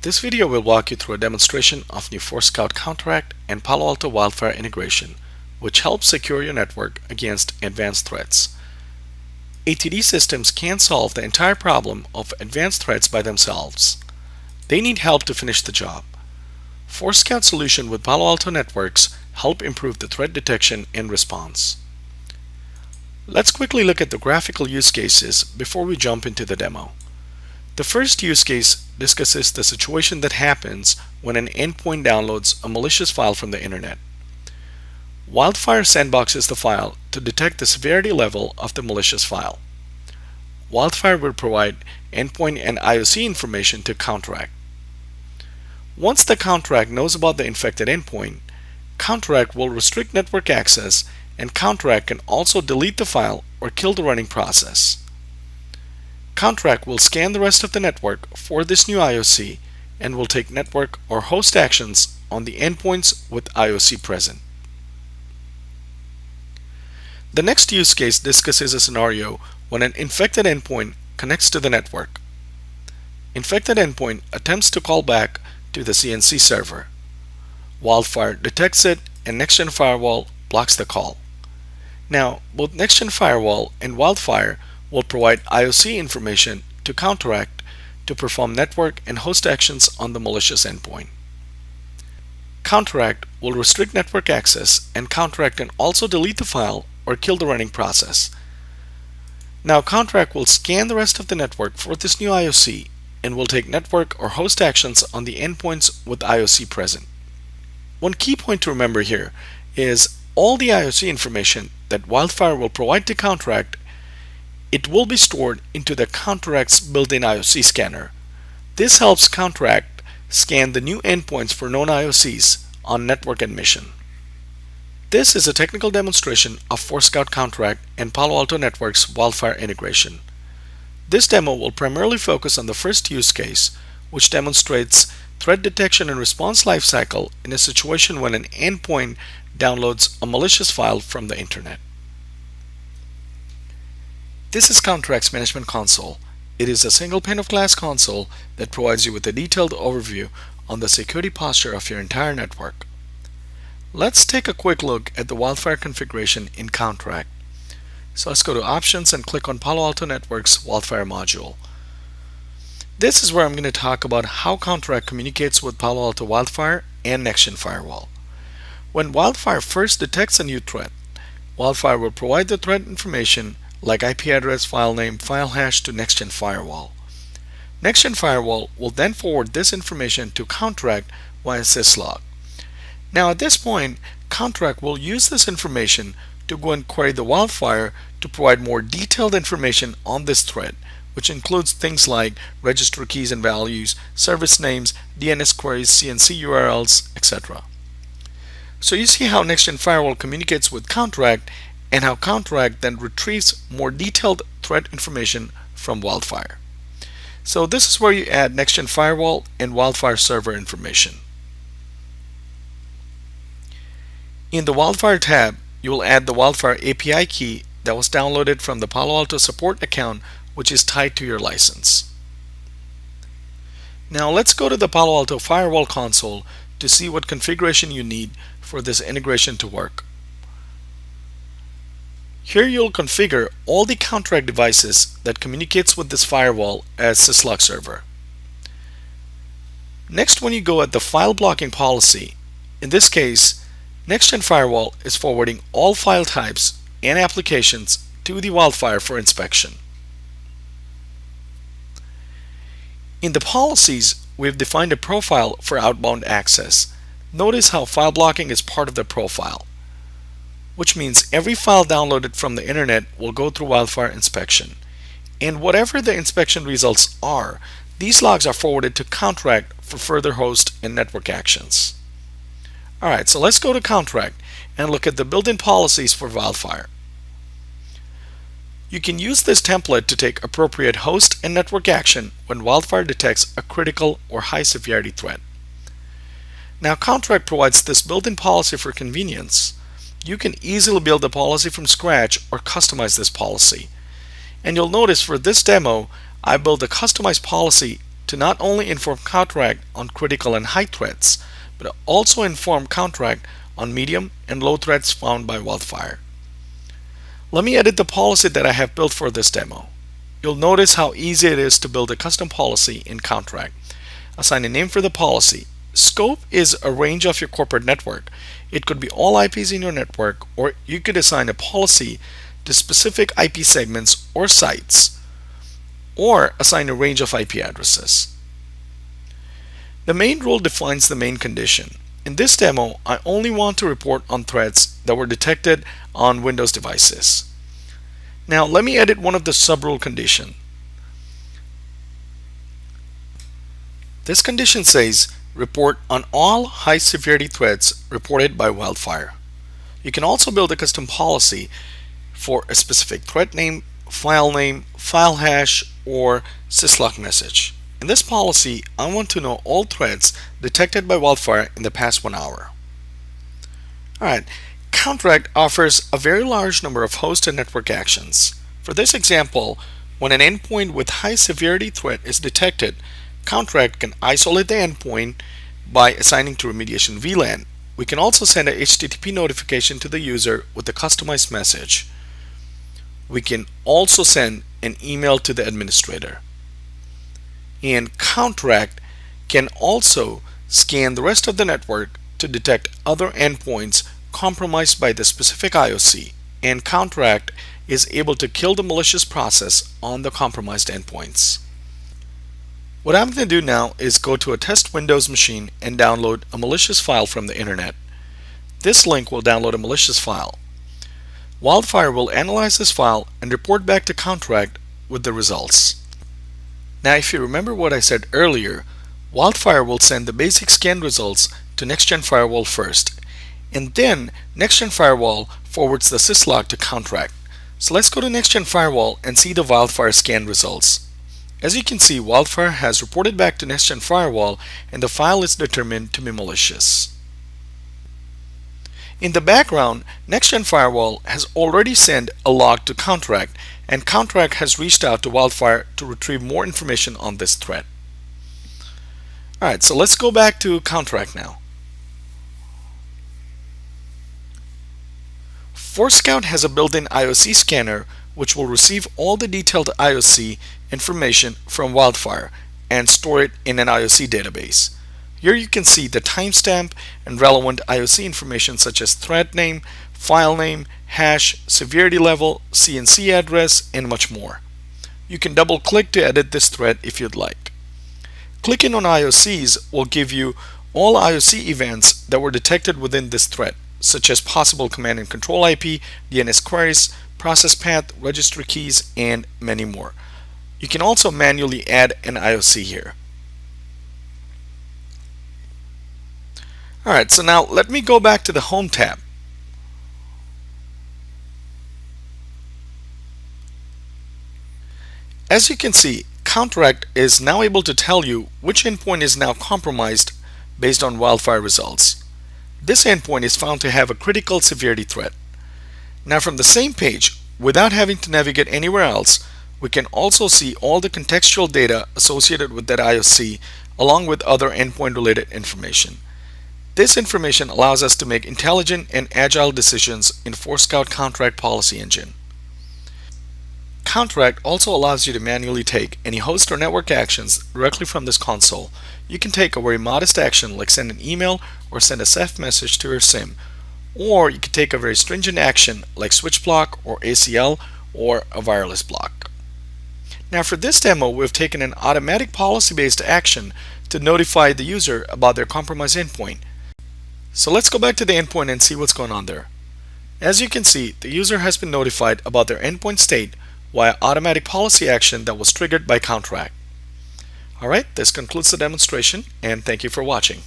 This video will walk you through a demonstration of new ForeScout Counteract and Palo Alto Wildfire integration, which helps secure your network against advanced threats. ATD systems can't solve the entire problem of advanced threats by themselves. They need help to finish the job. ForeScout solution with Palo Alto networks help improve the threat detection and response. Let's quickly look at the graphical use cases before we jump into the demo. The first use case discusses the situation that happens when an endpoint downloads a malicious file from the internet. Wildfire sandboxes the file to detect the severity level of the malicious file. Wildfire will provide endpoint and IOC information to Counteract. Once the Counteract knows about the infected endpoint, Counteract will restrict network access, and Counteract can also delete the file or kill the running process. Counteract will scan the rest of the network for this new IOC and will take network or host actions on the endpoints with IOC present. The next use case discusses a scenario when an infected endpoint connects to the network. Infected endpoint attempts to call back to the CNC server. Wildfire detects it and Next-Gen Firewall blocks the call. Now, both Next-Gen Firewall and Wildfire will provide IOC information to Counteract to perform network and host actions on the malicious endpoint. Counteract will restrict network access, and Counteract can also delete the file or kill the running process. Now Counteract will scan the rest of the network for this new IOC and will take network or host actions on the endpoints with IOC present. One key point to remember here is all the IOC information that Wildfire will provide to Counteract, it will be stored into the Counteract's built-in IOC scanner. This helps Counteract scan the new endpoints for known IOCs on network admission. This is a technical demonstration of ForeScout Counteract and Palo Alto Networks Wildfire integration. This demo will primarily focus on the first use case, which demonstrates threat detection and response lifecycle in a situation when an endpoint downloads a malicious file from the internet. This is Counteract's management console. It is a single pane of glass console that provides you with a detailed overview on the security posture of your entire network. Let's take a quick look at the Wildfire configuration in Counteract. So let's go to Options and click on Palo Alto Networks Wildfire module. This is where I'm going to talk about how Counteract communicates with Palo Alto Wildfire and Next-Gen Firewall. When Wildfire first detects a new threat, Wildfire will provide the threat information like IP address, file name, file hash to Next-Gen Firewall. Next-Gen Firewall will then forward this information to Counteract via syslog. Now at this point, Counteract will use this information to go and query the Wildfire to provide more detailed information on this threat, which includes things like register keys and values, service names, DNS queries, CNC URLs, etc. So you see how Next-Gen Firewall communicates with Counteract and how Counteract then retrieves more detailed threat information from Wildfire. So this is where you add Next-Gen Firewall and Wildfire server information. In the Wildfire tab, you will add the Wildfire API key that was downloaded from the Palo Alto support account, which is tied to your license. Now let's go to the Palo Alto Firewall console to see what configuration you need for this integration to work. Here you'll configure all the Counteract devices that communicates with this firewall as syslog server. Next, when you go at the file blocking policy, in this case, Next-Gen Firewall is forwarding all file types and applications to the Wildfire for inspection. In the policies, we've defined a profile for outbound access. Notice how file blocking is part of the profile, which means every file downloaded from the internet will go through Wildfire inspection. And whatever the inspection results are, these logs are forwarded to Counteract for further host and network actions. Alright, so let's go to Counteract and look at the built-in policies for Wildfire. You can use this template to take appropriate host and network action when Wildfire detects a critical or high severity threat. Now Counteract provides this built-in policy for convenience. You can easily build a policy from scratch or customize this policy. And you'll notice for this demo, I built a customized policy to not only inform Counteract on critical and high threats, but also inform Counteract on medium and low threats found by Wildfire. Let me edit the policy that I have built for this demo. You'll notice how easy it is to build a custom policy in Counteract. Assign a name for the policy. Scope is a range of your corporate network. It could be all IPs in your network, or you could assign a policy to specific IP segments or sites, or assign a range of IP addresses. The main rule defines the main condition. In this demo, I only want to report on threats that were detected on Windows devices. Now let me edit one of the subrule condition. This condition says report on all high severity threats reported by Wildfire. You can also build a custom policy for a specific threat name, file hash, or syslog message. In this policy, I want to know all threats detected by Wildfire in the past 1 hour. Alright, Counteract offers a very large number of host and network actions. For this example, when an endpoint with high severity threat is detected, Counteract can isolate the endpoint by assigning to remediation VLAN. We can also send a HTTP notification to the user with a customized message. We can also send an email to the administrator. And Counteract can also scan the rest of the network to detect other endpoints compromised by the specific IOC, and Counteract is able to kill the malicious process on the compromised endpoints. What I'm going to do now is go to a test Windows machine and download a malicious file from the internet. This link will download a malicious file. Wildfire will analyze this file and report back to Counteract with the results. Now if you remember what I said earlier, Wildfire will send the basic scan results to NextGen Firewall first, and then NextGen Firewall forwards the syslog to Counteract. So let's go to NextGen Firewall and see the Wildfire scan results. As you can see, Wildfire has reported back to NextGen Firewall and the file is determined to be malicious. In the background, NextGen Firewall has already sent a log to Counteract, and Counteract has reached out to Wildfire to retrieve more information on this threat. Alright, so let's go back to Counteract now. ForeScout has a built-in IOC scanner which will receive all the detailed IOC information from Wildfire and store it in an IOC database. Here you can see the timestamp and relevant IOC information such as threat name, file name, hash, severity level, CNC address, and much more. You can double click to edit this threat if you'd like. Clicking on IOCs will give you all IOC events that were detected within this threat, such as possible command and control IP, DNS queries, process path, registry keys, and many more. You can also manually add an IOC here. Alright, so now let me go back to the Home tab. As you can see, Counteract is now able to tell you which endpoint is now compromised based on Wildfire results. This endpoint is found to have a critical severity threat. Now from the same page, without having to navigate anywhere else, we can also see all the contextual data associated with that IOC along with other endpoint related information. This information allows us to make intelligent and agile decisions in ForeScout Counteract policy engine. Counteract also allows you to manually take any host or network actions directly from this console. You can take a very modest action like send an email or send a SEF message to your SIM, or you can take a very stringent action like switch block or ACL or a wireless block. Now for this demo, we've taken an automatic policy-based action to notify the user about their compromised endpoint. So let's go back to the endpoint and see what's going on there. As you can see, the user has been notified about their endpoint state via automatic policy action that was triggered by Counteract. Alright, this concludes the demonstration, and thank you for watching.